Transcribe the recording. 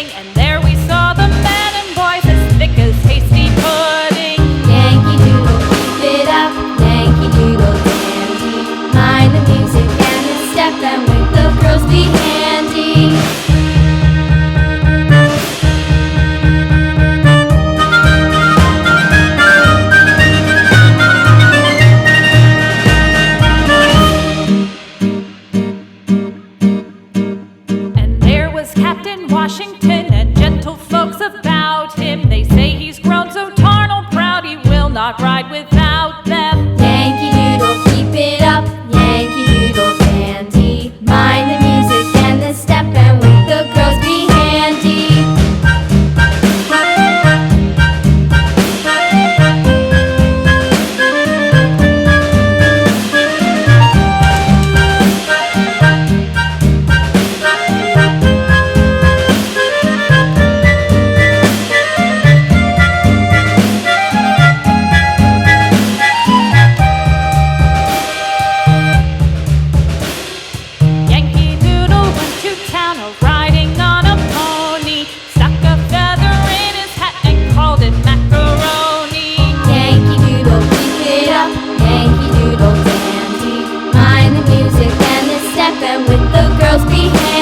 pudding, and there we saw the men and boys as thick as hasty pudding. Yankee Doodle, keep it up, Yankee Doodle dandy. Mind the music and the step, and with the girls be handy. Captain Washington and gentle folks about him. They say he's grown so tarnal proud he will not ride without them. Yankee Doodle, keep it up, Yankee Doodle dandy. Mind the music and the step, and with the girls be handy. Riding on a pony, stuck a feather in his hat and called it macaroni. Yankee Doodle, keep it up, Yankee Doodle dandy. Mind the music and the step, and with the girls be handy.